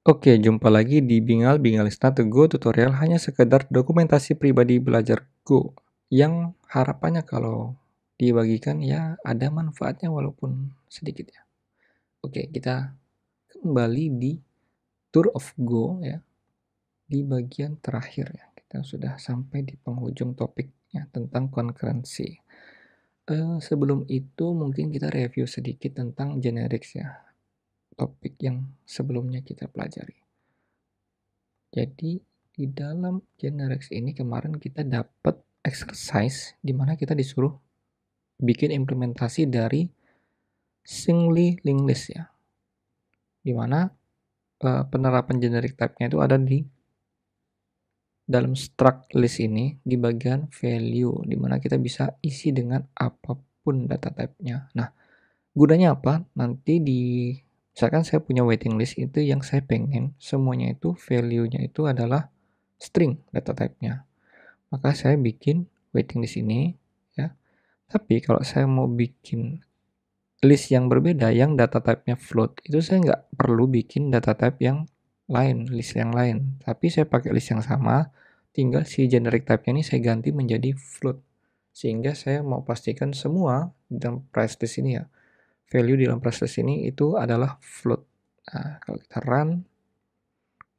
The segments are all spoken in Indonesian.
Oke, jumpa lagi di Bingal to Go tutorial hanya sekedar dokumentasi pribadi belajar Go yang harapannya kalau dibagikan ya ada manfaatnya walaupun sedikit ya. Oke, kita kembali di Tour of Go ya, di bagian terakhir ya. Kita sudah sampai di penghujung topiknya tentang konkurensi. Sebelum itu mungkin kita review sedikit tentang generics ya, topik yang sebelumnya kita pelajari. Jadi di dalam generics ini kemarin kita dapat exercise di mana kita disuruh bikin implementasi dari singly linked list ya. Di mana penerapan generic type-nya itu ada di dalam struct list ini di bagian value di mana kita bisa isi dengan apapun data type-nya. Nah, gunanya apa? Nanti misalkan saya punya waiting list itu yang saya pengen semuanya itu value-nya itu adalah string data type-nya. Maka saya bikin waiting list ini ya. Tapi kalau saya mau bikin list yang berbeda yang data type-nya float, itu saya nggak perlu bikin data type yang lain, list yang lain. Tapi saya pakai list yang sama, tinggal si generic type-nya ini saya ganti menjadi float. Sehingga saya mau pastikan semua di dalam price list ini ya, value di dalam price list ini itu adalah float. Nah, kalau kita run,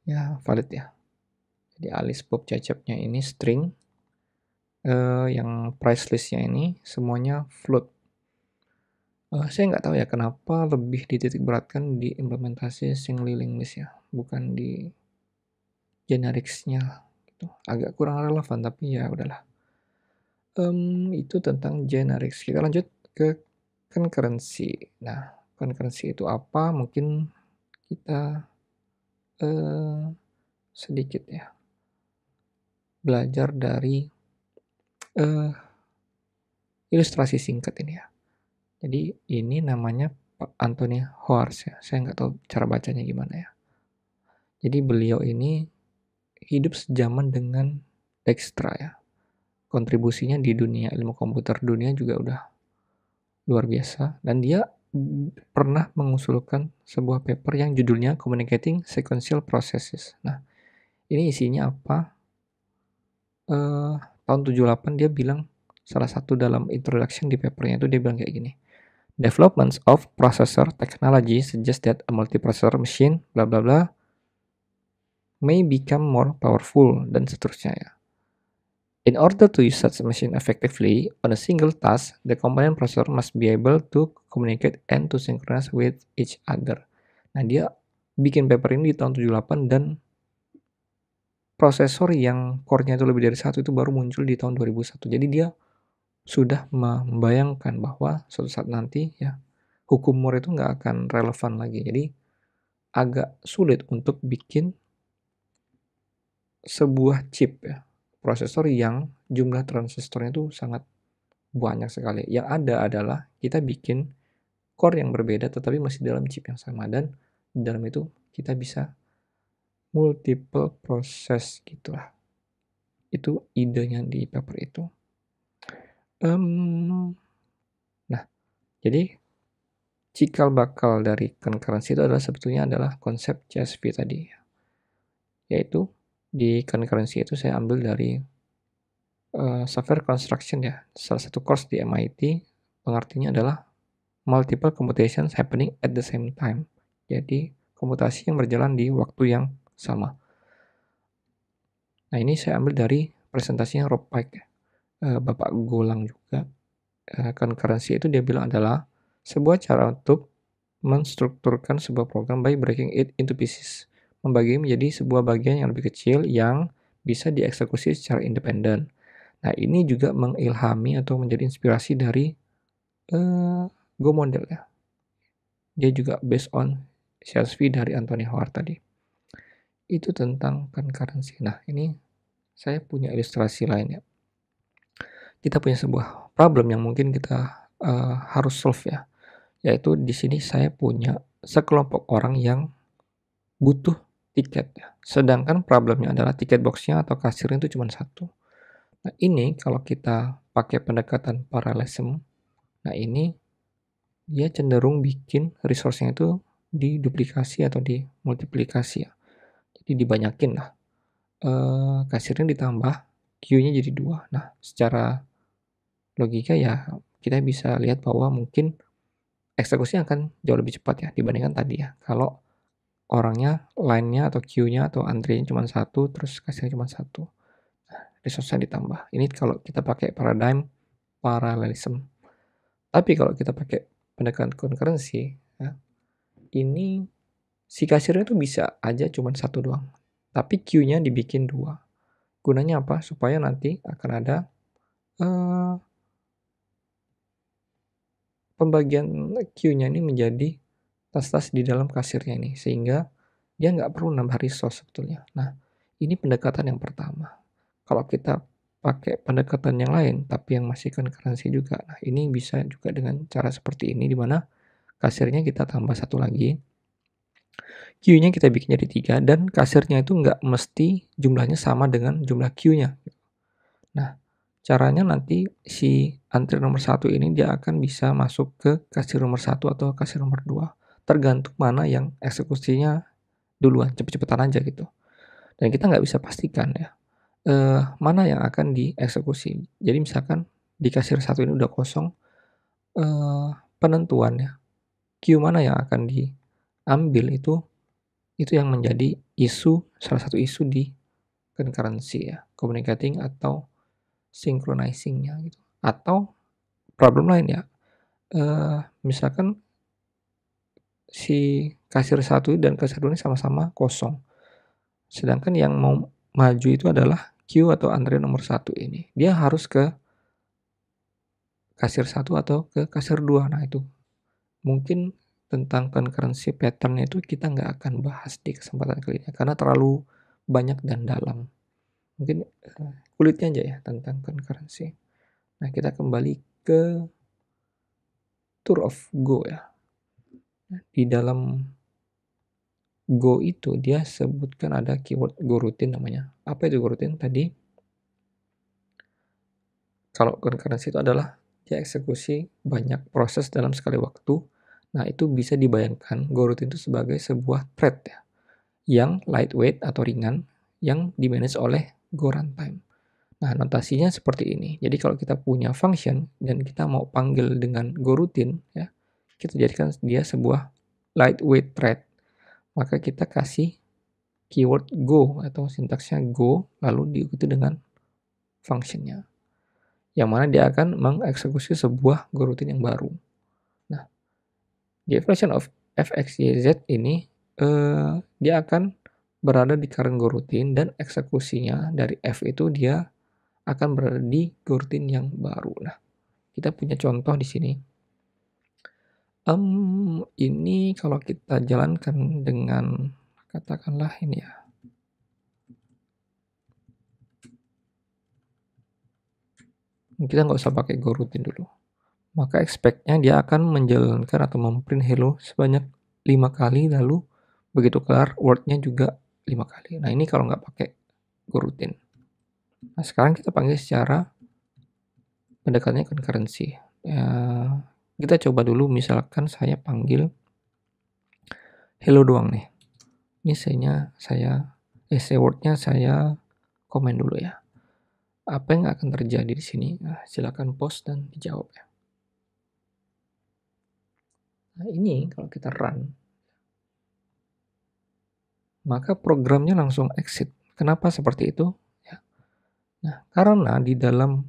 ya valid ya. Jadi alis Bob Cecepnya ini string, yang price list-nya ini semuanya float. Saya nggak tahu ya kenapa lebih dititik beratkan di implementasi singly linked list ya, bukan di generics-nya gitu. Agak kurang relevan tapi ya udahlah. Itu tentang generics. Kita lanjut ke concurrency. Nah, concurrency itu apa? Mungkin kita sedikit ya belajar dari ilustrasi singkat ini ya. Jadi ini namanya Pak Anthony Hoarse ya. Saya nggak tahu cara bacanya gimana ya. Jadi beliau ini hidup sejaman dengan Dijkstra ya. Kontribusinya di dunia ilmu komputer dunia juga udah luar biasa. Dan dia pernah mengusulkan sebuah paper yang judulnya Communicating Sequential Processes. Nah, ini isinya apa? Tahun 78 dia bilang, salah satu dalam introduction di papernya itu dia bilang kayak gini. Developments of processor technology suggest that a multiprocessor machine bla bla bla may become more powerful dan seterusnya ya. In order to use such a machine effectively on a single task, the component processor must be able to communicate and to synchronize with each other. Nah, dia bikin paper ini di tahun 78 dan prosesor yang core-nya itu lebih dari satu itu baru muncul di tahun 2001. Jadi dia sudah membayangkan bahwa suatu saat nanti ya hukum Moore itu nggak akan relevan lagi. Jadi agak sulit untuk bikin sebuah chip ya, prosesor yang jumlah transistornya itu sangat banyak sekali. Yang ada adalah kita bikin core yang berbeda tetapi masih dalam chip yang sama dan di dalam itu kita bisa multiple proses gitulah. Itu idenya di paper itu. Nah, jadi cikal bakal dari concurrency itu adalah sebetulnya adalah konsep CSV tadi. Yaitu di concurrency itu saya ambil dari software construction ya. Salah satu course di MIT pengertiannya adalah multiple computations happening at the same time. Jadi komputasi yang berjalan di waktu yang sama. Nah, ini saya ambil dari presentasinya Rob Pike, Bapak Golang juga. Concurrency itu dia bilang adalah sebuah cara untuk menstrukturkan sebuah program by breaking it into pieces. Membagi menjadi sebuah bagian yang lebih kecil yang bisa dieksekusi secara independen. Nah, ini juga mengilhami atau menjadi inspirasi dari Go model ya. Dia juga based on CSV dari Anthony Howard tadi. Itu tentang concurrency. Nah, ini saya punya ilustrasi lain ya. Kita punya sebuah problem yang mungkin kita harus solve ya. Yaitu di sini saya punya sekelompok orang yang butuh tiket ya. Sedangkan problemnya adalah tiket boxnya atau kasirnya itu cuma satu. Nah, ini kalau kita pakai pendekatan parallelism, nah ini dia cenderung bikin resource-nya itu diduplikasi atau dimultiplikasi ya. dibanyakin lah. Kasirnya ditambah, Q-nya jadi 2. Nah, secara logika ya kita bisa lihat bahwa mungkin eksekusinya akan jauh lebih cepat ya dibandingkan tadi ya. Kalau orangnya, line-nya atau queue-nya atau antriannya cuma 1, terus kasirnya cuma 1. Nah, resource-nya ditambah. Ini kalau kita pakai paradigm parallelism. Tapi kalau kita pakai pendekatan concurrency, ya, ini si kasirnya tuh bisa aja cuma 1 doang. Tapi queue-nya dibikin 2. Gunanya apa? Supaya nanti akan ada pembagian queue-nya ini menjadi tas-tas di dalam kasirnya ini. Sehingga dia nggak perlu nambah resource sebetulnya. Nah, ini pendekatan yang pertama. Kalau kita pakai pendekatan yang lain, tapi yang masih concurrency juga. Nah, ini bisa juga dengan cara seperti ini, di mana kasirnya kita tambah 1 lagi. Queue-nya kita bikin jadi 3, dan kasirnya itu nggak mesti jumlahnya sama dengan jumlah queue-nya. Nah, caranya nanti si antri nomor 1 ini dia akan bisa masuk ke kasir nomor 1 atau kasir nomor 2. Tergantung mana yang eksekusinya duluan, cepet-cepetan aja gitu. Dan kita nggak bisa pastikan ya, mana yang akan dieksekusi. Jadi misalkan di kasir 1 ini udah kosong, penentuannya queue mana yang akan diambil itu yang menjadi salah satu isu di concurrency ya, communicating atau synchronizing-nya gitu. Atau problem lain ya, misalkan si kasir 1 dan kasir 2 ini sama-sama kosong. Sedangkan yang mau maju itu adalah queue atau antrian nomor 1 ini. Dia harus ke kasir 1 atau ke kasir 2. Nah, itu mungkin tentang concurrency pattern itu kita nggak akan bahas di kesempatan kali ini karena terlalu banyak dan dalam. Mungkin kulitnya aja ya tentang concurrency. Nah, kita kembali ke tour of Go ya. Di dalam Go itu dia sebutkan ada keyword Go routine namanya. Apa itu Go routine? Tadi kalau concurrency itu adalah dia eksekusi banyak proses dalam sekali waktu. Nah, itu bisa dibayangkan Go routine itu sebagai sebuah thread ya, yang lightweight atau ringan yang dimanage oleh Go runtime. Nah, notasinya seperti ini. Jadi kalau kita punya function dan kita mau panggil dengan Go routine ya, kita jadikan dia sebuah lightweight thread. Maka kita kasih keyword go atau sintaksnya go lalu diikuti dengan functionnya, yang mana dia akan mengeksekusi sebuah go routine yang baru. Nah, the expression of fxyz ini dia akan berada di current go routine dan eksekusinya dari f itu dia akan berada di go routine yang baru. Nah, kita punya contoh di sini. Ini kalau kita jalankan dengan katakanlah ini ya. Kita nggak usah pakai go routine dulu. Maka expect-nya dia akan menjalankan atau memprint hello sebanyak 5 kali, lalu begitu kelar word-nya juga 5 kali. Nah, ini kalau nggak pakai go routine. Nah, sekarang kita panggil secara pendekatannya concurrency. Kita coba dulu, misalkan saya panggil hello doang nih. Ini word-nya saya komen dulu ya. Apa yang akan terjadi di sini? Nah, silakan post dan dijawab ya. Nah, ini kalau kita run, maka programnya langsung exit. Kenapa seperti itu? Ya. Nah, karena di dalam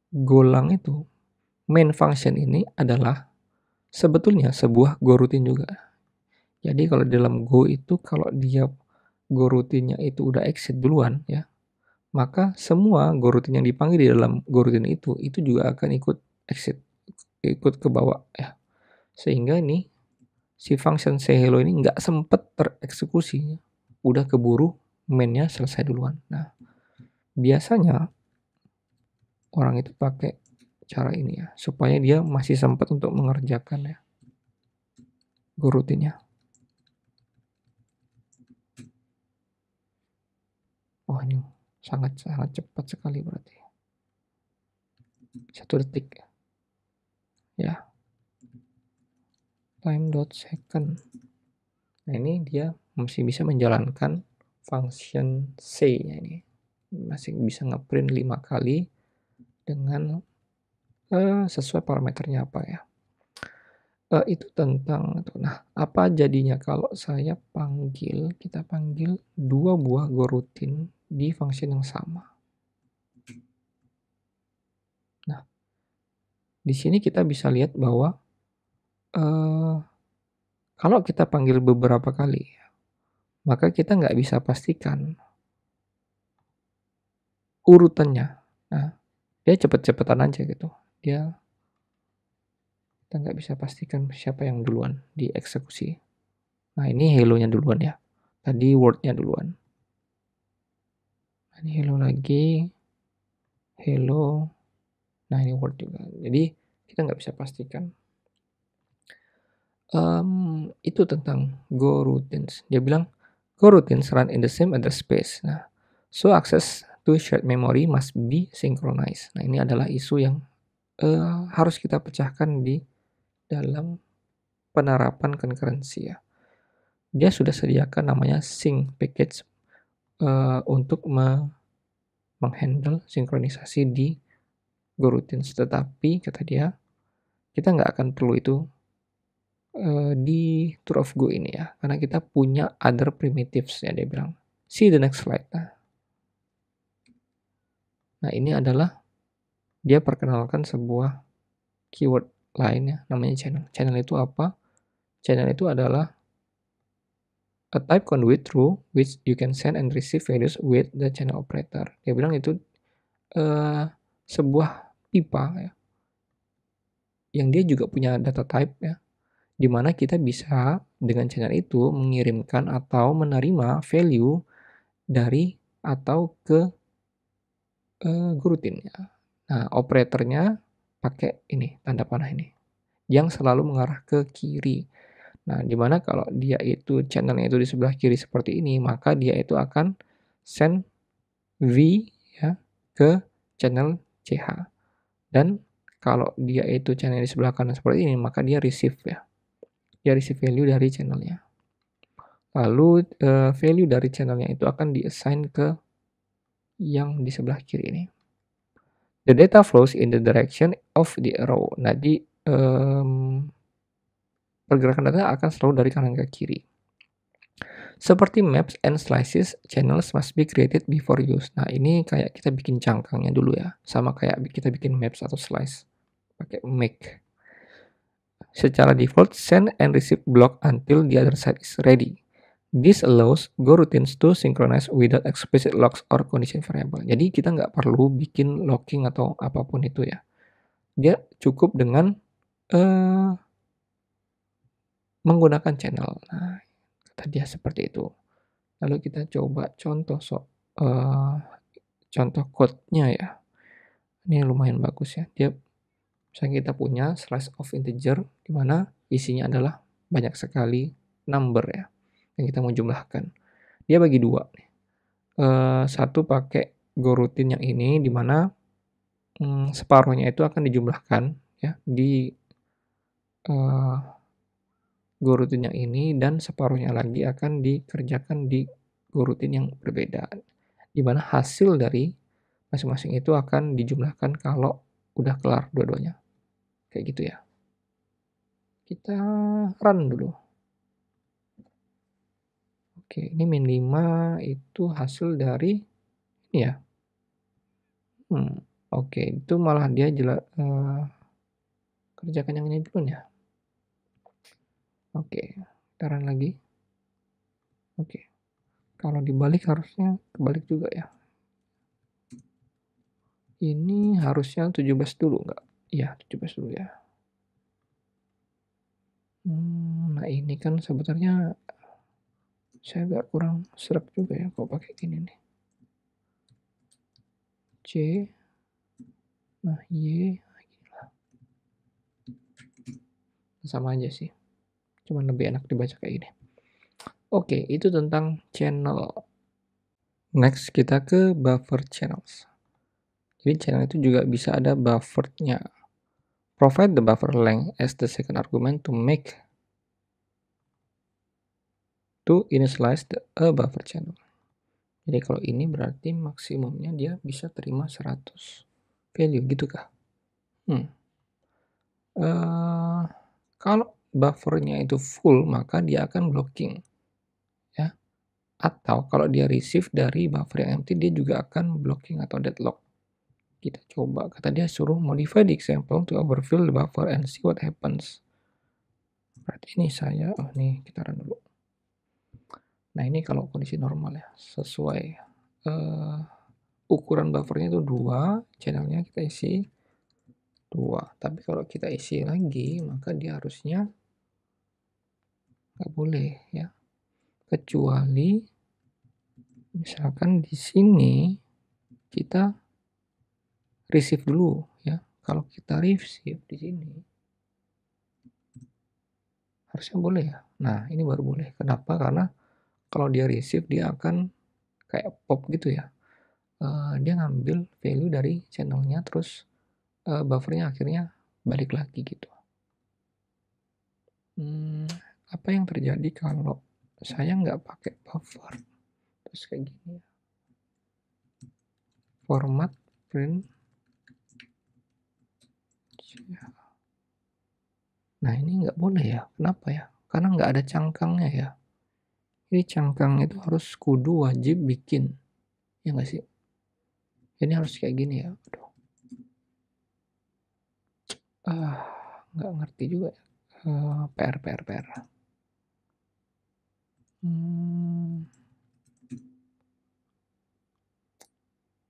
Golang itu, main function ini adalah sebetulnya sebuah go routine juga. Jadi kalau di dalam Go itu, kalau dia go routine-nya itu udah exit duluan ya, maka semua go routine yang dipanggil di dalam go routine itu juga akan ikut exit, ikut ke bawah ya. Sehingga ini si function say hello ini nggak sempet tereksekusi, udah keburu mainnya selesai duluan. Nah, biasanya orang itu pakai cara ini ya, supaya dia masih sempat untuk mengerjakan ya go routine-nya. Oh, ini sangat cepat sekali berarti. 1 detik ya. Time dot second. Nah, ini dia masih bisa menjalankan function C-nya ini. Masih bisa ngeprint 5 kali dengan sesuai parameternya apa ya. Itu tentang itu. Nah, apa jadinya kalau kita panggil 2 buah goroutine di function yang sama. Nah, di sini kita bisa lihat bahwa kalau kita panggil beberapa kali, maka kita nggak bisa pastikan urutannya. Nah, dia cepet-cepetan aja gitu. Kita nggak bisa pastikan siapa yang duluan dieksekusi. Nah, ini hello-nya duluan ya. Tadi word-nya duluan. Nah, ini hello lagi. Hello. Nah, ini word juga. Jadi, kita nggak bisa pastikan. Itu tentang goroutines. Dia bilang, goroutines run in the same address space. Nah, so access to shared memory must be synchronized. Nah, ini adalah isu yang harus kita pecahkan di dalam penerapan concurrency ya. Dia sudah sediakan namanya sync package untuk menghandle sinkronisasi di goroutines. Tetapi kata dia, kita nggak akan perlu itu di tour of go ini ya, karena kita punya other primitives ya, dia bilang. See the next slide. Nah, ini adalah dia perkenalkan sebuah keyword lainnya namanya channel. Channel itu apa? Channel itu adalah a type conduit through which you can send and receive values with the channel operator. Dia bilang itu sebuah pipa ya, yang dia juga punya data type ya, di mana kita bisa dengan channel itu mengirimkan atau menerima value dari atau ke goroutine ya. Nah, operatornya pakai ini tanda panah ini yang selalu mengarah ke kiri. Nah, dimana kalau dia itu channelnya itu di sebelah kiri seperti ini, maka dia itu akan send V ya ke channel CH. Dan kalau dia itu channel di sebelah kanan seperti ini, maka dia receive ya. Dia receive value dari channelnya. Lalu value dari channelnya itu akan di-assign ke yang di sebelah kiri ini. The data flows in the direction of the arrow. Jadi pergerakan data akan selalu dari kanan ke kiri. Seperti maps and slices, channels must be created before use. Nah, ini kayak kita bikin cangkangnya dulu ya. Sama kayak kita bikin maps atau slice. Pakai make. Secara default, send and receive block until the other side is ready. This allows goroutines to synchronize without explicit locks or condition variable. Jadi kita nggak perlu bikin locking atau apapun itu ya. Dia cukup dengan menggunakan channel. Nah, kata dia seperti itu. Lalu kita coba contoh contoh code-nya ya. Ini lumayan bagus ya. Dia misalnya kita punya slice of integer di mana isinya adalah banyak sekali number ya yang kita mau jumlahkan. Dia bagi dua nih. Satu pakai goroutine yang ini di mana separuhnya itu akan dijumlahkan ya di goroutine yang ini dan separuhnya lagi akan dikerjakan di goroutine yang berbeda. Di mana hasil dari masing-masing itu akan dijumlahkan kalau udah kelar dua-duanya. Kayak gitu ya. Kita run dulu. Oke, ini min 5 itu hasil dari ini ya. Oke, itu malah dia kerjakan yang ini dulu ya. Oke, kita run lagi. Oke. Kalau dibalik harusnya kebalik juga ya. Ini harusnya 17 dulu nggak? Iya, 17 dulu ya. Nah ini kan sebenarnya saya agak kurang serap juga ya kalau pakai ini nih. C, nah Y, sama aja sih. Cuman lebih enak dibaca kayak gini. Oke, itu tentang channel. Next kita ke buffer channels. Jadi channel itu juga bisa ada buffernya. Provide the buffer length as the second argument to initialize a buffer channel. Jadi kalau ini berarti maksimumnya dia bisa terima 100 value gitu kah? Hmm. Kalau buffernya itu full maka dia akan blocking ya. Atau kalau dia receive dari buffer yang empty dia juga akan blocking atau deadlock. Kita coba, kata dia suruh modify the example to overfill the buffer and see what happens. Berarti ini saya, nih kita run dulu. Nah ini kalau kondisi normal ya, sesuai ukuran buffernya itu 2, channelnya kita isi 2. Tapi kalau kita isi lagi, maka dia harusnya nggak boleh ya. Kecuali misalkan di sini kita receive dulu ya. Kalau kita receive di sini harusnya boleh ya. Nah, ini baru boleh. Kenapa? Karena kalau dia receive dia akan kayak pop gitu ya. Dia ngambil value dari channelnya terus buffernya akhirnya balik lagi gitu. Apa yang terjadi kalau saya nggak pakai buffer? Terus kayak gini ya. Format print. Nah ini nggak boleh ya. Kenapa ya? Karena nggak ada cangkangnya ya. Ini cangkang itu harus kudu wajib bikin. Ya nggak sih? Ini harus kayak gini ya. Aduh. Nggak ngerti juga ya. PR.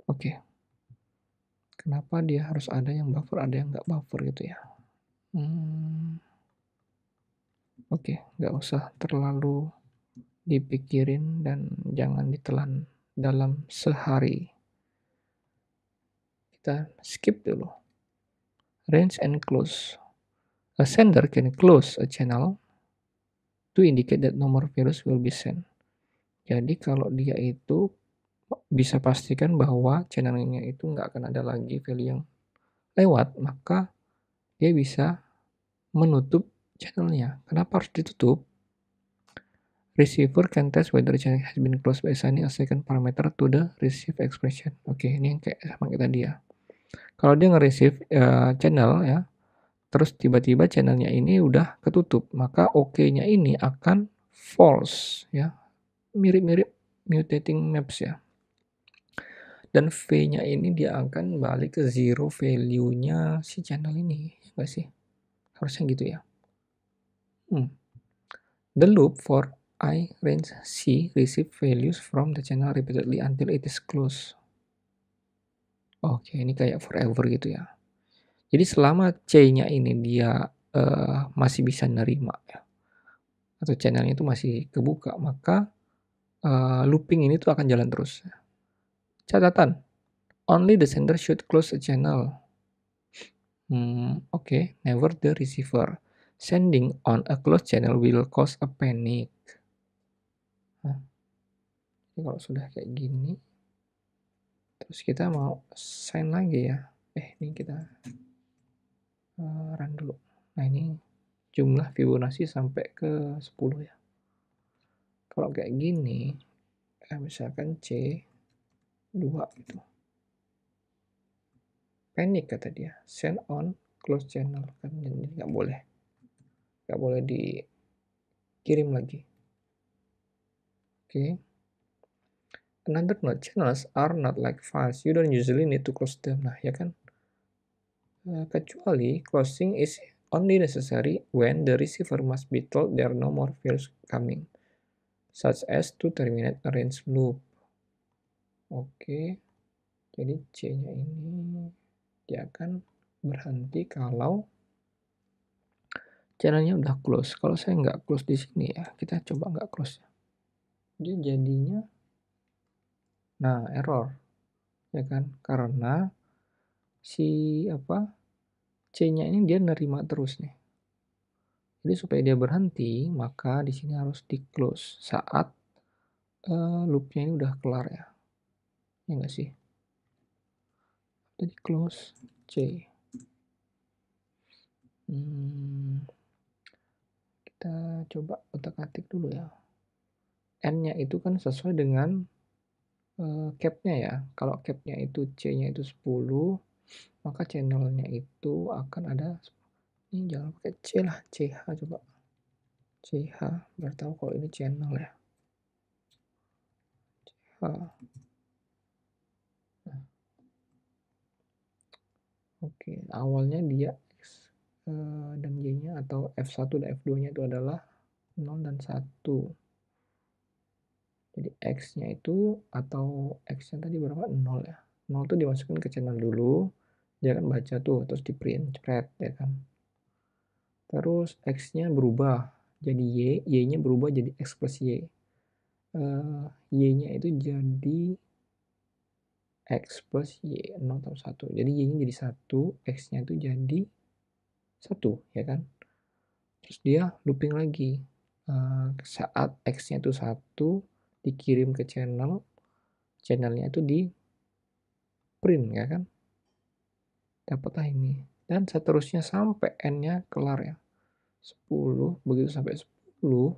Oke. Kenapa dia harus ada yang buffer, ada yang nggak buffer gitu ya? Oke, nggak usah terlalu dipikirin dan jangan ditelan dalam sehari. Kita skip dulu. Range and close. A sender can close a channel to indicate that no more values will be sent. Jadi kalau dia itu bisa pastikan bahwa channelnya itu nggak akan ada lagi value yang lewat, maka dia bisa menutup channelnya. Kenapa harus ditutup? Receiver can test whether the channel has been closed by assigning a second parameter to the receive expression. Oke, ini yang kayak sama kita dia. Kalau dia nge-receive channel ya, terus tiba-tiba channelnya ini udah ketutup, maka OK-nya ini akan false ya. Mirip-mirip mutating maps ya. Dan V-nya ini dia akan balik ke zero value-nya si channel ini, ya nggak sih? Harusnya gitu ya. The loop for I range C receive values from the channel repeatedly until it is closed. Oke, ini kayak forever gitu ya. Jadi selama C-nya ini dia masih bisa nerima ya, atau channelnya itu masih kebuka, maka looping ini tuh akan jalan terus. Catatan, only the sender should close a channel. Oke, never the receiver. Sending on a closed channel will cause a panic. Ini kalau sudah kayak gini, terus kita mau sign lagi ya. Ini kita run dulu. Nah ini jumlah Fibonacci sampai ke 10 ya. Kalau kayak gini, misalkan C2 gitu. Panic kata dia. Send on close channel. Kan jadi nggak boleh. Nggak boleh dikirim lagi. Oke. Another note, channels are not like files. You don't usually need to close them. Nah ya kan. Kecuali closing is only necessary when the receiver must be told there are no more files coming, such as to terminate a range loop. Oke, jadi C-nya ini dia akan berhenti kalau channelnya udah close. Kalau saya nggak close di sini ya, kita coba nggak close. Dia jadinya, nah error, ya kan? Karena si C-nya ini dia nerima terus nih. Jadi supaya dia berhenti, maka di sini harus di close saat loopnya ini udah kelar ya. Ya nggak sih? Jadi close C. Kita coba otak-atik dulu ya. N-nya itu kan sesuai dengan Cap-nya ya. Kalau cap-nya itu C-nya itu 10, maka channelnya itu akan ada, ini jangan pakai C lah, CH coba. CH, biar tahu kalau ini channel ya. CH. Nah, oke, awalnya dia X dan Y-nya atau F1 dan F2-nya itu adalah 0 dan 1. Jadi X-nya itu atau X-nya tadi berapa? 0 ya. 0 itu dimasukkan ke channel dulu, dia akan baca tuh, terus di print, spread ya kan. Terus X-nya berubah jadi Y, Y-nya berubah jadi X plus Y. Y-nya itu jadi X plus Y, 0 tambah 1. Jadi Y-nya jadi 1, X-nya itu jadi 1, ya kan. Terus dia looping lagi. Saat X-nya itu 1, dikirim ke channel, channelnya itu di print, ya kan. Dapatlah ini. Dan seterusnya sampai N-nya kelar ya. 10, begitu sampai 10,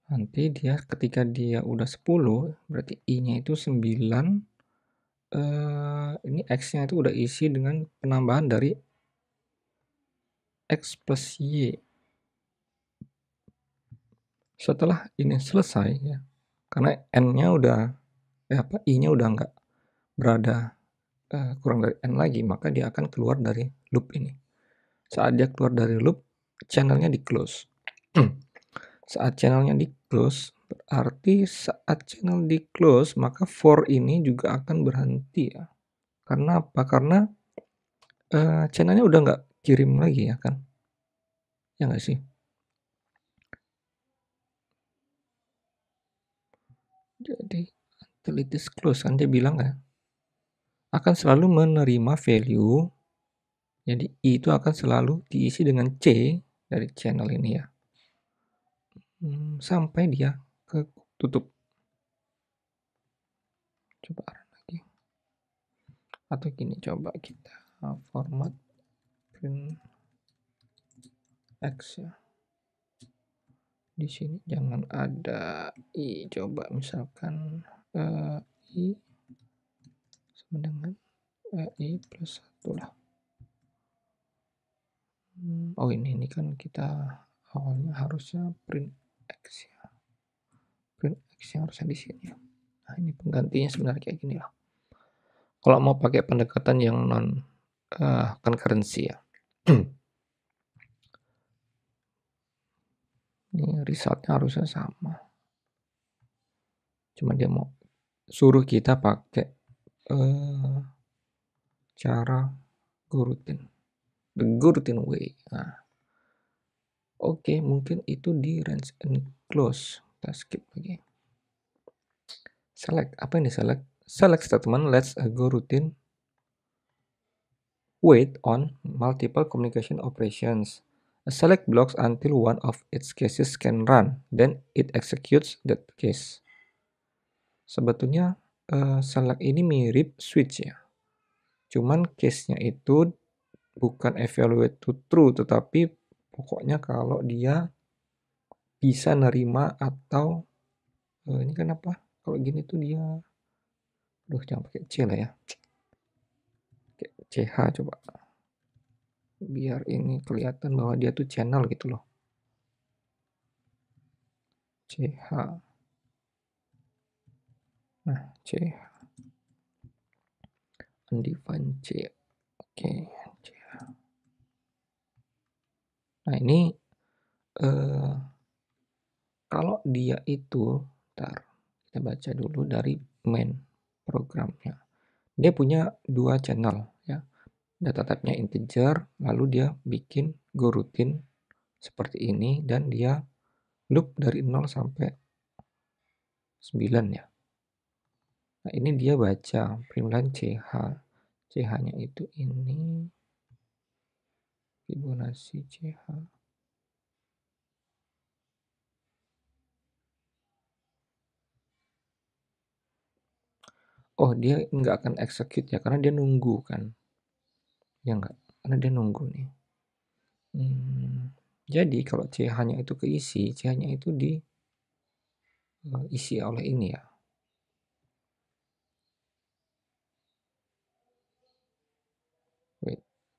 nanti dia ketika dia udah 10, berarti I-nya itu 9, ini X-nya itu udah isi dengan penambahan dari X plus Y. Setelah ini selesai ya, karena N-nya udah, I-nya udah nggak berada kurang dari N lagi, maka dia akan keluar dari loop ini. Saat dia keluar dari loop, channelnya di close. Saat channelnya di close, berarti saat channel di close, maka for ini juga akan berhenti ya. Karena apa? Karena channelnya udah nggak kirim lagi ya kan? Ya nggak sih? Jadi until it is close kan dia bilang ya, akan selalu menerima value. Jadi I itu akan selalu diisi dengan C dari channel ini ya. Sampai dia ke tutup. Coba lagi. Atau gini, coba kita format print X ya. Di sini jangan ada I, coba misalkan I sama dengan I plus 1 lah. Oh ini kan kita awalnya harusnya print X ya. Print X yang harusnya di sini ya. Nah ini penggantinya sebenarnya kayak gini lah. Kalau mau pakai pendekatan yang non concurrency ya. Ini resultnya harusnya sama. Cuma dia mau suruh kita pakai cara goroutine. The goroutine way. Nah, oke, mungkin itu di range and close. Kita skip lagi. Select. Apa ini select? Select statement lets a goroutine wait on multiple communication operations. Select blocks until one of its cases can run, then it executes that case. Sebetulnya select ini mirip switch ya. Cuman case-nya itu bukan evaluate to true, tetapi pokoknya kalau dia bisa nerima atau ini kan apa? Kalau gini tuh dia, jangan pakai C lah ya. Pakai CH coba. Biar ini kelihatan bahwa dia tuh channel gitu loh. CH. Nah, CH. Undefined C. Oke, CH. Nah, ini kalau dia itu, kita baca dulu dari main programnya. Dia punya 2 channel ya. Data type-nya integer, lalu dia bikin goroutine seperti ini dan dia loop dari 0 sampai 9 ya. Nah, ini dia baca primline CH. CH-nya itu ini Fibonacci CH. Oh, dia nggak akan execute ya, karena dia nunggu kan. Ya nggak? Karena dia nunggu nih. Jadi kalau CH-nya itu keisi, CH-nya itu diisi oleh ini ya.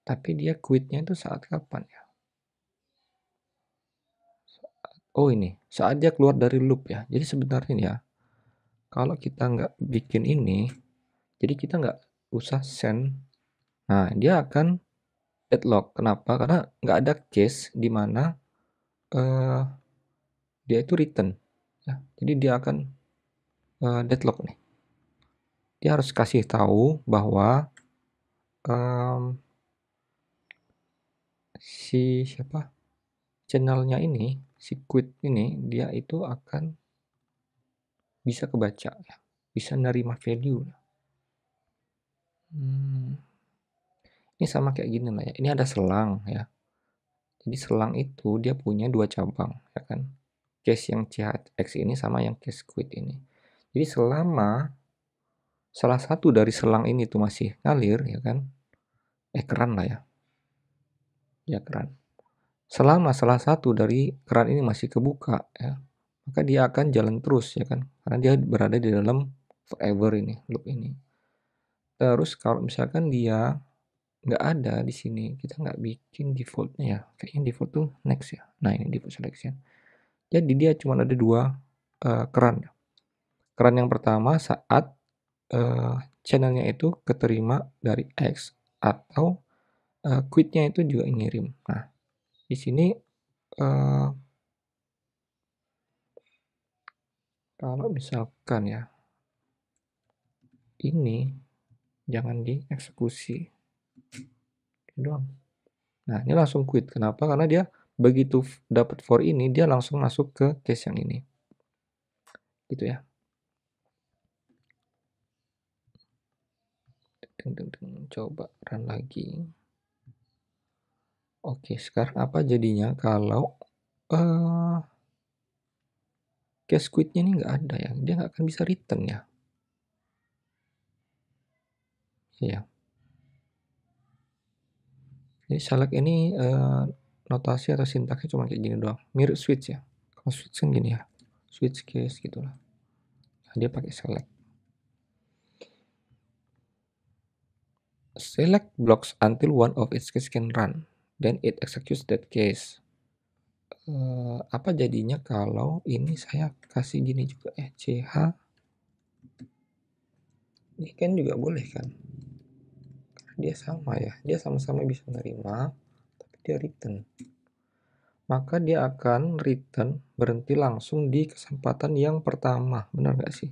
Tapi dia quitnya itu saat kapan ya? Oh ini, saat dia keluar dari loop ya. Jadi sebenarnya ya, kalau kita nggak bikin ini, jadi kita nggak usah send. Nah, dia akan deadlock. Kenapa? Karena nggak ada case di mana dia itu return. Ya. Jadi dia akan deadlock nih. Dia harus kasih tahu bahwa si siapa channelnya ini, si quit ini, dia itu akan bisa kebaca ya, bisa nerima value. Ini sama kayak gini lah ya. Ini ada selang ya. Jadi selang itu dia punya dua cabang ya kan. Case yang CHX ini sama yang case quit ini. Jadi selama salah satu dari selang ini tuh masih ngalir ya kan. Keran lah ya. Ya keran. Selama salah satu dari keran ini masih kebuka ya, maka dia akan jalan terus ya kan. Karena dia berada di dalam forever ini, loop ini. Terus kalau misalkan dia nggak ada di sini, kita nggak bikin defaultnya ya. Kayaknya default tuh next ya. Nah ini default selection. Jadi dia cuma ada dua keran. Keran yang pertama saat channelnya itu keterima dari X atau quitnya itu juga ngirim. Nah di sini kalau misalkan ya ini jangan dieksekusi doang. Nah ini langsung quit. Kenapa? Karena dia begitu dapat for ini dia langsung masuk ke case yang ini. Gitu ya. Coba run lagi. Oke, sekarang apa jadinya kalau case quitnya ini nggak ada ya? Dia nggak akan bisa return ya. Iya. Jadi select ini notasi atau sintaksnya cuma kayak gini doang. Mirip switch ya. Kalau switch kan gini ya. Switch case gitu lah. Nah, dia pakai select. Select blocks until one of its case can run. Then it executes that case. Apa jadinya kalau ini saya kasih gini juga ya. CH. Ini kan juga boleh kan. Dia sama ya. Dia sama-sama bisa menerima. Tapi dia return. Maka dia akan return berhenti langsung di kesempatan yang pertama. Benar nggak sih?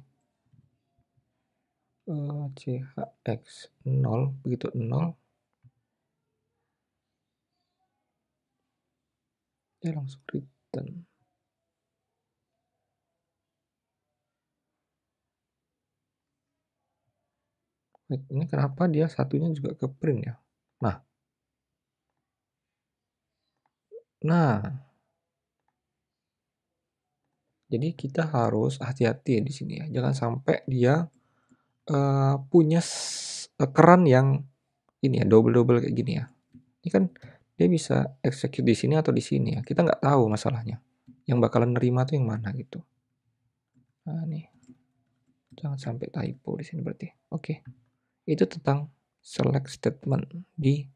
CHX 0, begitu 0, dia langsung return. Ini kenapa dia satunya juga ke print ya? Nah, jadi kita harus hati-hati di sini ya. Jangan sampai dia punya keran yang ini ya, double-double kayak gini ya. Ini kan dia bisa execute di sini atau di sini ya. Kita nggak tahu masalahnya. Yang bakalan nerima tuh yang mana gitu. Nah, nih. Jangan sampai typo di sini berarti. Oke. Itu tentang select statement di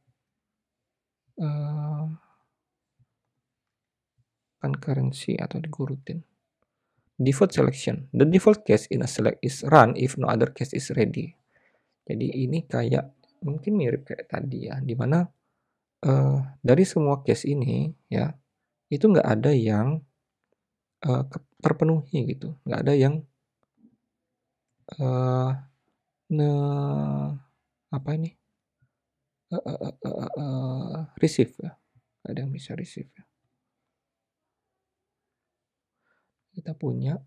concurrency atau di gurutin. Default selection. The default case in a select is run if no other case is ready. Jadi ini kayak mungkin mirip kayak tadi ya, dimana dari semua case ini ya itu nggak ada yang terpenuhi gitu, nggak ada yang apa ini receive ya, nggak ada yang bisa receive ya. Kita punya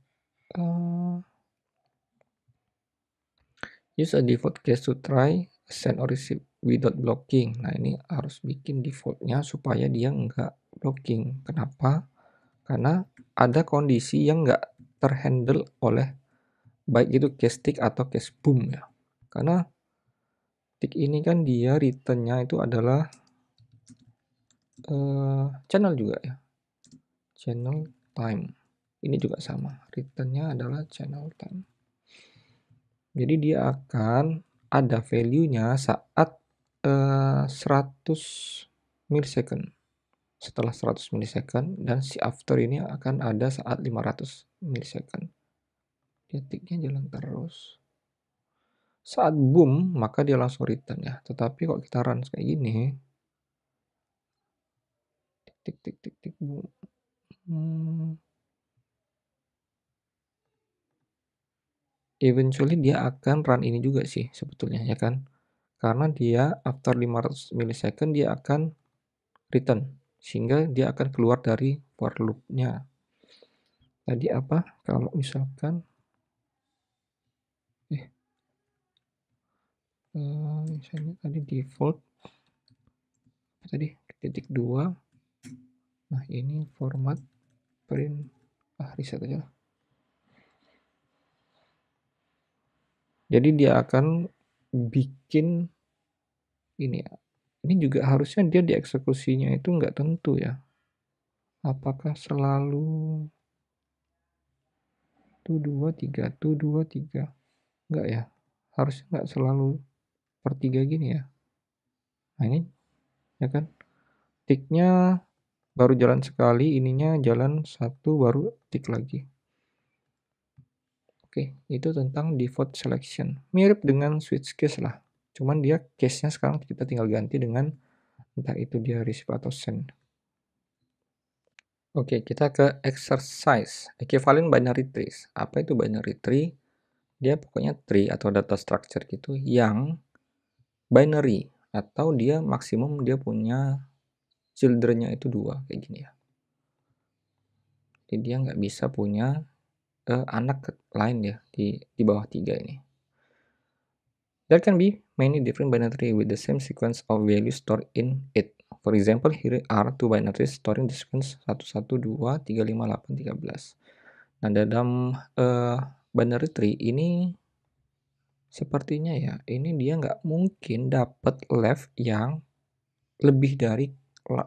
use a default case to try send or receive without blocking. Nah ini harus bikin defaultnya supaya dia nggak blocking. Kenapa? Karena ada kondisi yang nggak terhandle oleh baik itu case tick atau case boom ya. Karena tick ini kan dia returnnya itu adalah channel juga ya. Channel time. Ini juga sama. Returnnya adalah channel time. Jadi dia akan ada value-nya saat 100 milisecond. Setelah 100 milisecond dan si after ini akan ada saat 500 milisecond. Detiknya jalan terus. Saat boom, maka dia langsung return ya. Tetapi kalau kita run kayak gini, tik tik tik tik boom. Eventually dia akan run ini juga sih sebetulnya ya kan. Karena dia after 500 milisecond dia akan return. Sehingga dia akan keluar dari for loop-nya. Tadi apa? Kalau misalkan misalnya tadi default apa tadi titik 2. Nah ini format print reset aja lah. Jadi dia akan bikin ini ya. Ini juga harusnya dia dieksekusinya itu nggak tentu ya. Apakah selalu 2 3 2 3? Enggak ya. Harusnya nggak selalu per 3 gini ya. Nah ini ya kan. Tiknya baru jalan sekali, ininya jalan satu baru tik lagi. Oke, itu tentang default selection. Mirip dengan switch case lah. Cuman dia case-nya sekarang kita tinggal ganti dengan entah itu dia receive atau send. Oke, kita ke exercise. Equivalent binary trees. Apa itu binary tree? Dia pokoknya tree atau data structure gitu yang binary atau dia maksimum dia punya children-nya itu 2 kayak gini ya. Jadi dia nggak bisa punya anak lain ya di bawah 3 ini. There can be many different binary tree with the same sequence of values stored in it. For example, here are 2 binary trees storing the sequence 1, 1, 2, 3, 5, 8, 13. Nah, dalam binary tree ini sepertinya ya, ini dia nggak mungkin dapat left yang lebih dari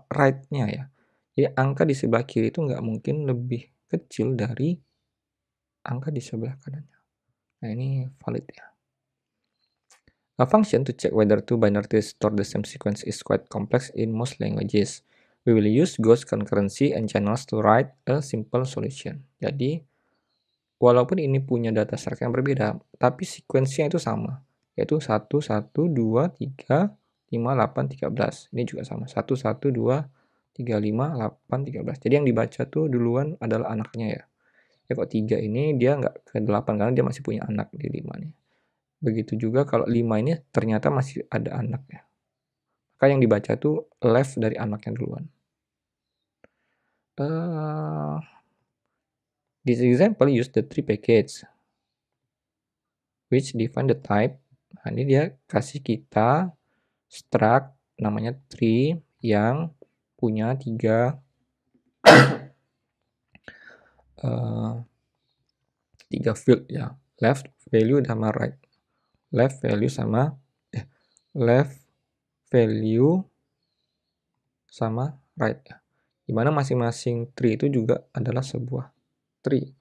right-nya ya. Jadi angka di sebelah kiri itu nggak mungkin lebih kecil dari angka di sebelah kanannya. Nah, ini valid ya. A function to check whether two binary trees store the same sequence is quite complex in most languages. We will use Gauss concurrency and channels to write a simple solution. Jadi, walaupun ini punya data structure yang berbeda, tapi sequence-nya itu sama, yaitu 1, 1, 2, 3, 5, 8, 13. Ini juga sama, 1, 1, 2, 3, 5, 8, 13. Jadi yang dibaca tuh duluan adalah anaknya ya. Ya kok 3 ini dia nggak ke 8 karena dia masih punya anak di 5 nih. Begitu juga kalau 5 ini ternyata masih ada anaknya. Maka yang dibaca tuh left dari anaknya duluan. This example use the tree package which define the type. Nah, ini dia kasih kita struct namanya tree yang punya 3 field ya. Left value sama right. Left value sama right ya. Dimana masing-masing tree itu juga adalah sebuah tree.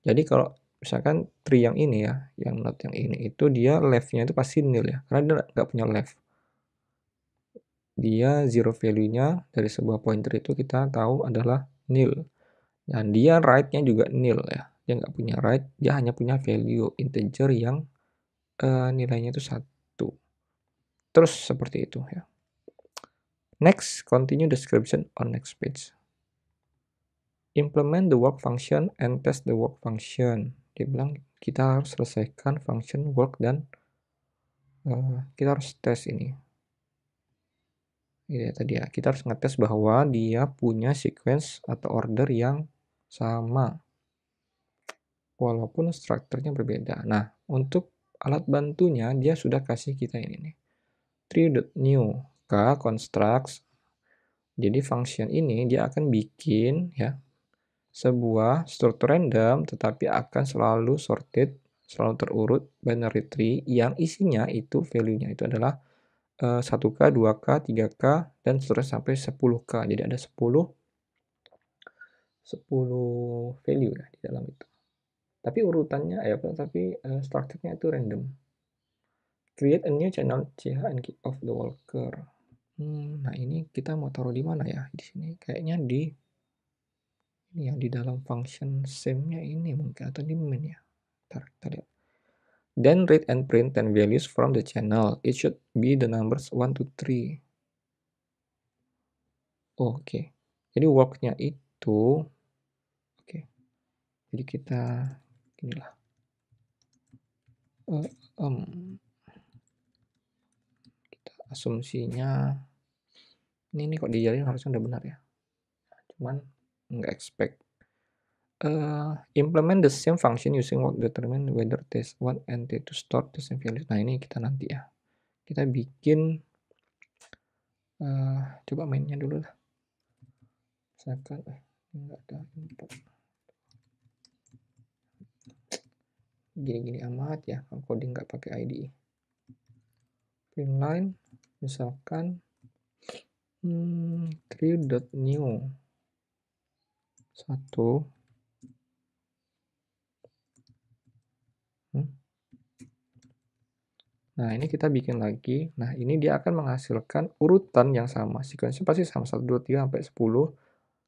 Jadi kalau misalkan tree yang ini ya, yang node yang ini itu dia left-nya itu pasti nil ya, karena dia nggak punya left. Dia zero value-nya dari sebuah pointer itu kita tahu adalah nil. Dan dia right-nya juga nil ya. Dia nggak punya right, dia hanya punya value integer yang nilainya itu 1. Terus seperti itu ya. Next, continue description on next page. Implement the work function and test the work function. Dia bilang kita harus selesaikan function work dan kita harus tes ini. Ini tadi ya, kita harus ngetes bahwa dia punya sequence atau order yang sama. Walaupun strukturnya berbeda. Nah, untuk alat bantunya dia sudah kasih kita ini nih. Tree.new k constructs. Jadi function ini dia akan bikin ya sebuah struktur random tetapi akan selalu sorted, selalu terurut binary tree yang isinya itu value-nya itu adalah 1K, 2K, 3K, dan seterusnya sampai 10K. Jadi ada 10 value ya di dalam itu. Tapi urutannya tapi strukturnya itu random. Create a new channel CH and kick off the worker. Nah ini kita mau taruh di mana ya? Di sini kayaknya di ini ya, di dalam function same-nya ini mungkin, atau di main ya. Ntar kita lihat. Then read and print 10 values from the channel. It should be the numbers 1 to 3. Oke. Jadi work-nya itu oke. Jadi kita inilah. Kita asumsinya ini kok dijalin harusnya udah benar ya. Cuman nggak expect. Implement the same function using what determine whether test 1 and t to store the same values. Nah ini kita nanti ya. Kita bikin coba mainnya dulu lah. Misalkan nggak ada import. Gini-gini amat ya kalau coding nggak pakai IDE. Print line misalkan 3.new 1. Nah ini kita bikin lagi. Nah ini dia akan menghasilkan urutan yang sama. Sequence pasti sama 1, 2, 3 sampai 10.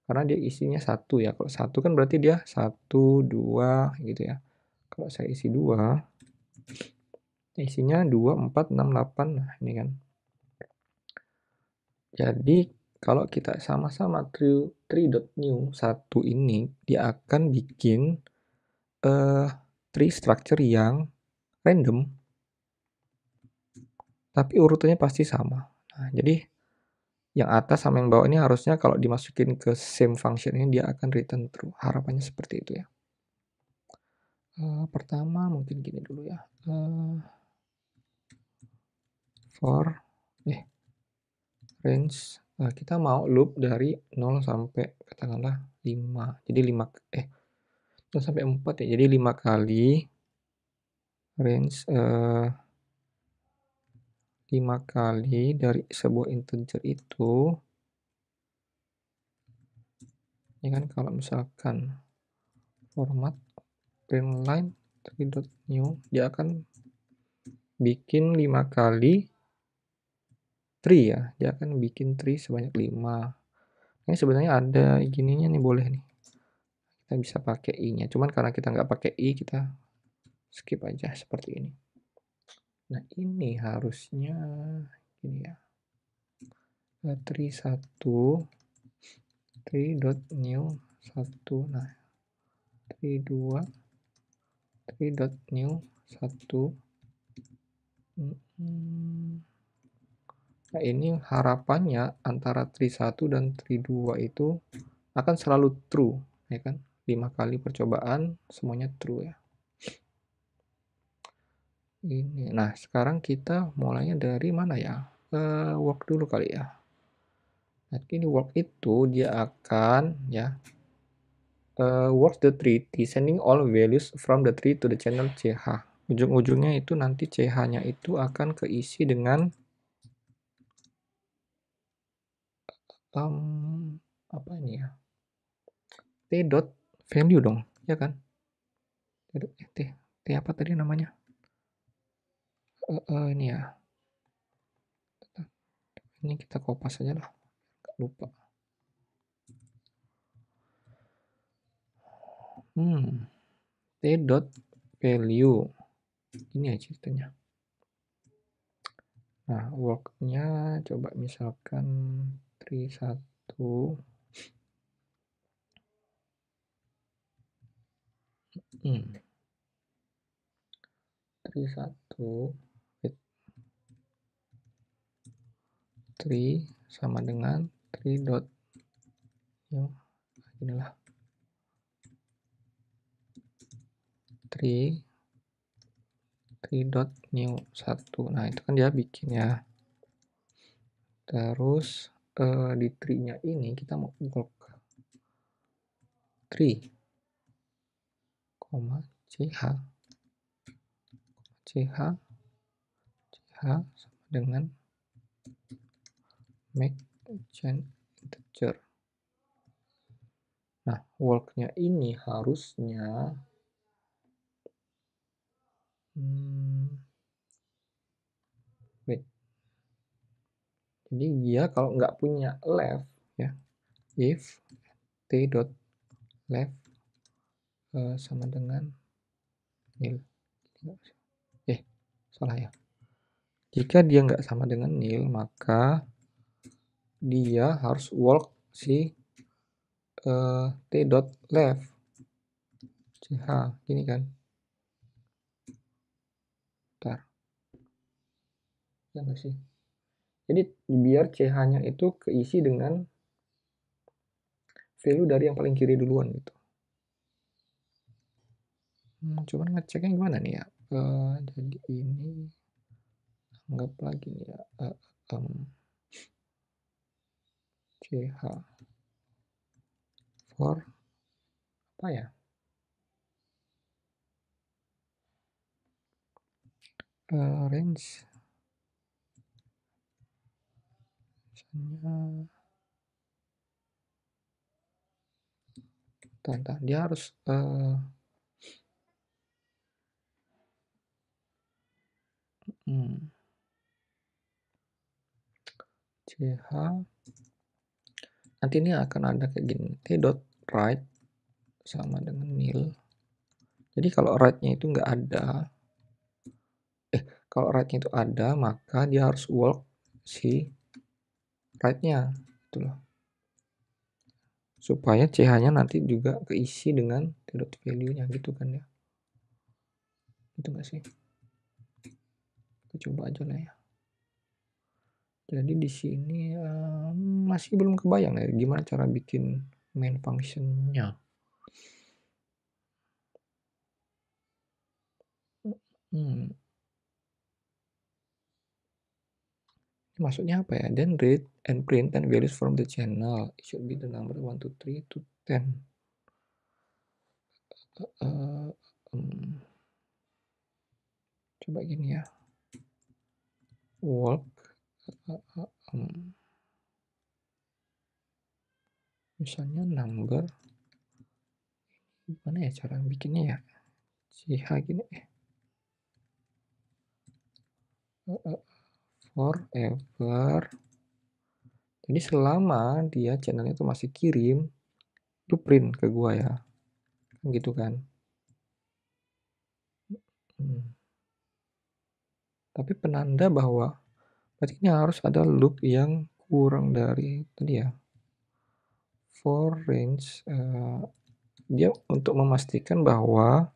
Karena dia isinya 1 ya. Kalau 1 kan berarti dia 1, 2 gitu ya. Kalau saya isi 2, isinya 2, 4, 6, 8. Nah ini kan. Jadi kalau kita sama-sama tree.new 1 ini, dia akan bikin tree structure yang random. Tapi urutannya pasti sama. Nah, jadi yang atas sama yang bawah ini harusnya kalau dimasukin ke same function ini dia akan return true. Harapannya seperti itu ya. Pertama mungkin gini dulu ya. For range kita mau loop dari 0 sampai katakanlah 5. Jadi 0 sampai 4 ya. Jadi 5 kali range 5 kali dari sebuah integer itu. Ini kan kalau misalkan format print line 3.new dia akan bikin 5 kali tree ya. Dia akan bikin tree sebanyak 5. Ini sebenarnya ada gininya nih, boleh nih. Kita bisa pakai i-nya. Cuman karena kita nggak pakai i, kita skip aja seperti ini. Nah ini harusnya gini ya. Tree 1 tree.new 1. Nah tree 2 tree.new 1. Nah ini harapannya antara tree 1 dan tree 2 itu akan selalu true ya kan. 5 kali percobaan semuanya true ya. Ini. Nah sekarang kita mulainya dari mana ya? Work dulu kali ya. Nah ini work itu dia akan ya work the tree descending all values from the tree to the channel CH. Ujung-ujungnya itu nanti CH-nya itu akan keisi dengan apa ini ya? T dot value dong, ya kan? T apa tadi namanya? Ini ya. Ini kita kopas aja lah. Gak lupa. T dot value. Ini ya ceritanya. Nah, work-nya coba misalkan tree 1. Tree 1 tree sama dengan tree dot inilah tree dot new 1. Nah itu kan dia bikin ya. Terus di tree-nya ini kita mau block tree ch sama dengan make change integer. Nah work-nya ini harusnya Wait. Jadi dia kalau nggak punya left ya, if t dot left sama dengan nil. Salah ya. Jika dia nggak sama dengan nil, maka dia harus walk si t dot left ch gini kan. Bentar. Ya nggak sih? Jadi biar ch-nya itu keisi dengan value dari yang paling kiri duluan gitu. Cuman ngeceknya gimana nih ya? Jadi ini anggap lagi nih ya, ch for apa ya? Range misalnya tanda dia harus ch nanti ini akan ada kayak gini, t dot right sama dengan nil. Jadi kalau right-nya itu nggak ada, kalau right-nya itu ada, maka dia harus walk si right-nya gitu loh, supaya ch-nya nanti juga keisi dengan t dot value-nya gitu kan ya. Gitu nggak sih? Kita coba aja lah ya. Jadi di sini masih belum kebayang ya gimana cara bikin main function-nya. Maksudnya apa ya? Then read and print and values from the channel. It should be the number 1 to 3 to 10. Coba gini ya. Walk. Misalnya number. Gimana ya cara bikinnya ya? CH gini. Forever. Jadi selama dia channelnya itu masih kirim, itu print ke gua ya. Gitu kan. Tapi penanda bahwa berarti ini harus ada loop yang kurang dari tadi ya. For range, dia untuk memastikan bahwa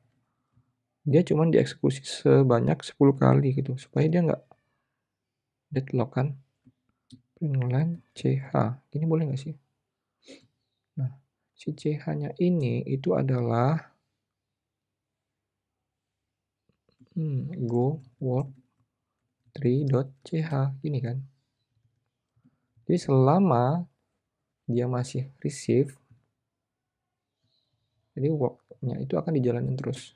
dia cuma dieksekusi sebanyak 10 kali gitu, supaya dia nggak deadlock kan. Print line ch, ini boleh nggak sih? Nah, si ch-nya ini itu adalah go walk 3.ch ini kan. Jadi selama dia masih receive, jadi walk-nya itu akan dijalanin terus.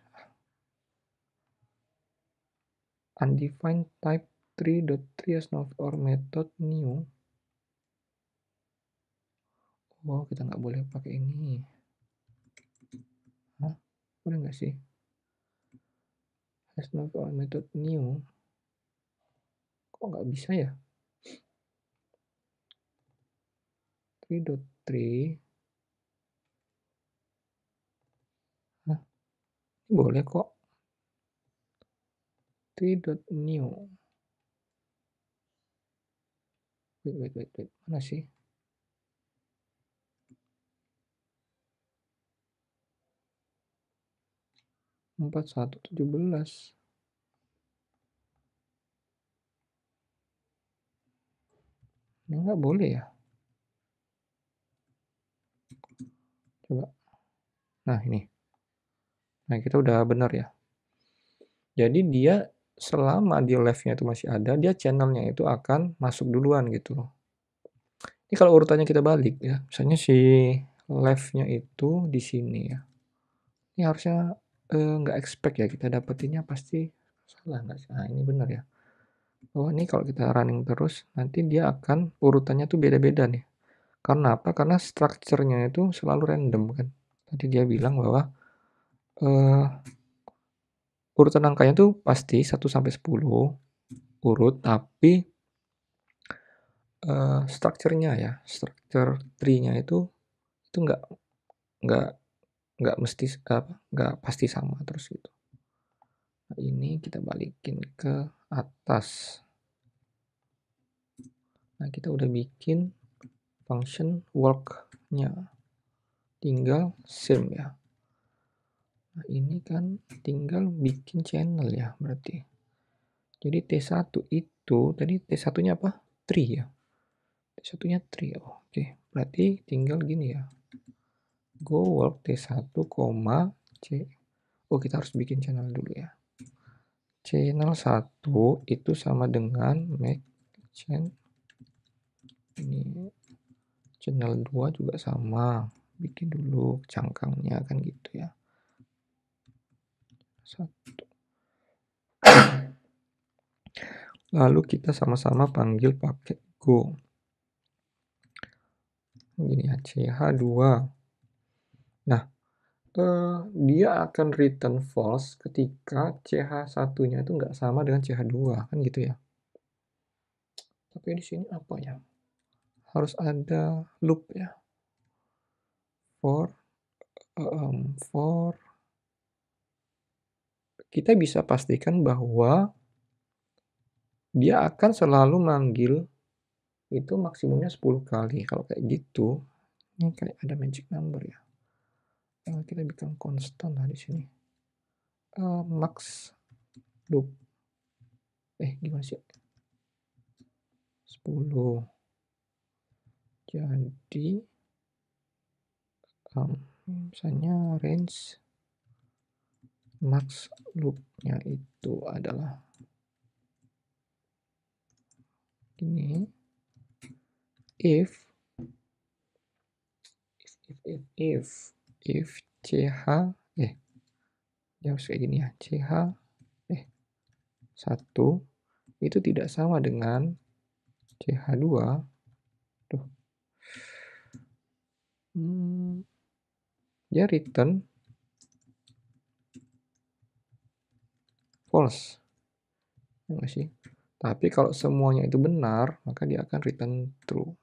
Undefined type 3.3 as not or method new. Oh, kita nggak boleh pakai ini. Hah? Boleh nggak sih? As not or method new. Kok nggak bisa ya? 3.3. Hah? Ini boleh kok. 3.new. Wait. Mana sih? Empat 1.17. Ini nggak boleh ya? Coba. Nah ini. Nah kita udah benar ya. Jadi dia selama di left-nya itu masih ada, dia channelnya itu akan masuk duluan gitu loh. Ini kalau urutannya kita balik ya, misalnya si left-nya itu di sini ya. Ini harusnya nggak expect ya kita dapetinnya pasti salah nggak sih? Nah ini benar ya. Oh ini kalau kita running terus nanti dia akan urutannya tuh beda-beda nih. Karena apa? Karena structure-nya itu selalu random kan. Tadi dia bilang bahwa urutan angkanya tuh pasti 1 sampai 10. urut, tapi strukturnya ya, struktur tree-nya itu nggak nggak mesti nggak pasti sama terus gitu. Nah, ini kita balikin ke atas. Nah, kita udah bikin function work-nya, tinggal same ya. Nah, ini kan tinggal bikin channel ya berarti. Jadi T1 itu tadi T1-nya apa? Tree ya. T1-nya tree. Oh, oke. Berarti tinggal gini ya. Go work T1, C. Oh, kita harus bikin channel dulu ya. Channel 1 itu sama dengan make channel. Ini channel 2 juga sama. Bikin dulu cangkangnya kan gitu ya. 1. Lalu kita sama-sama panggil pakai go. Gini ya, ch2. Nah, dia akan return false ketika ch1-nya itu nggak sama dengan ch2, kan gitu ya. Tapi di sini apa ya? Harus ada loop ya. For kita bisa pastikan bahwa dia akan selalu manggil itu maksimumnya 10 kali. Kalau kayak gitu, ini kayak ada magic number ya. Kita bikin konstan lah di sini. Max loop. Gimana sih? 10. Jadi misalnya range max loop-nya itu adalah ini. If ch ya harus kayak gini ya, ch 1 itu tidak sama dengan ch2. Tuh. Dia return false. Ya sih? Tapi kalau semuanya itu benar, maka dia akan return true.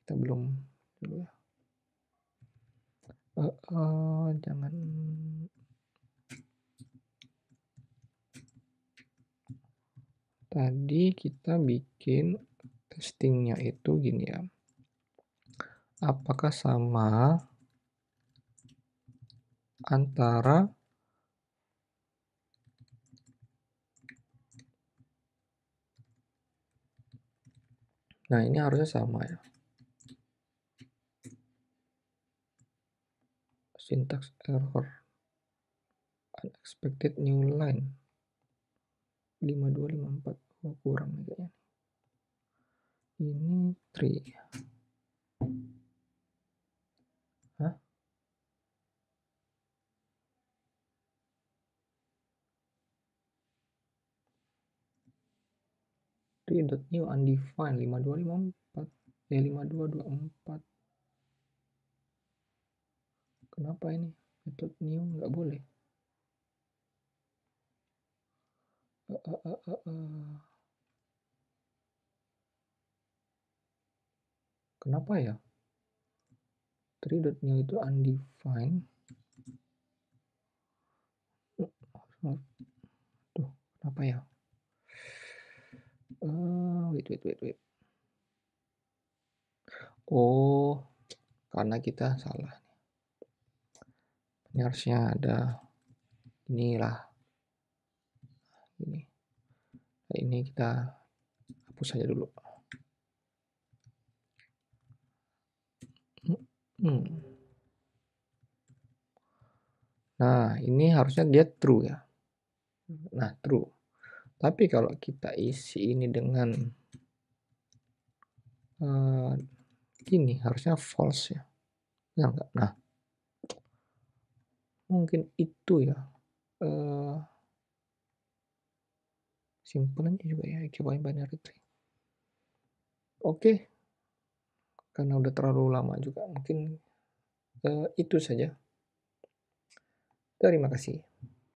Kita belum dulu ya. Jangan. Tadi kita bikin testingnya itu gini ya. Apakah sama antara nah ini harusnya sama ya. Syntax error. Unexpected new line. 5254. Oh, kurang nih kayaknya. Ini 3. Hah? New undefined 5254. 5224. Kenapa ini? Method new nggak boleh. Kenapa ya? 3.new itu undefined. Tuh, kenapa ya? Wait. Oh, karena kita salah. Ini harusnya ada inilah. Ini kita hapus saja dulu. Nah, ini harusnya dia true ya. Nah, true. Tapi kalau kita isi ini dengan gini, harusnya false ya. Ya enggak? Nah, mungkin itu ya. Simple aja juga ya, cobain binary tree. Oke. Karena udah terlalu lama juga, mungkin itu saja. Terima kasih.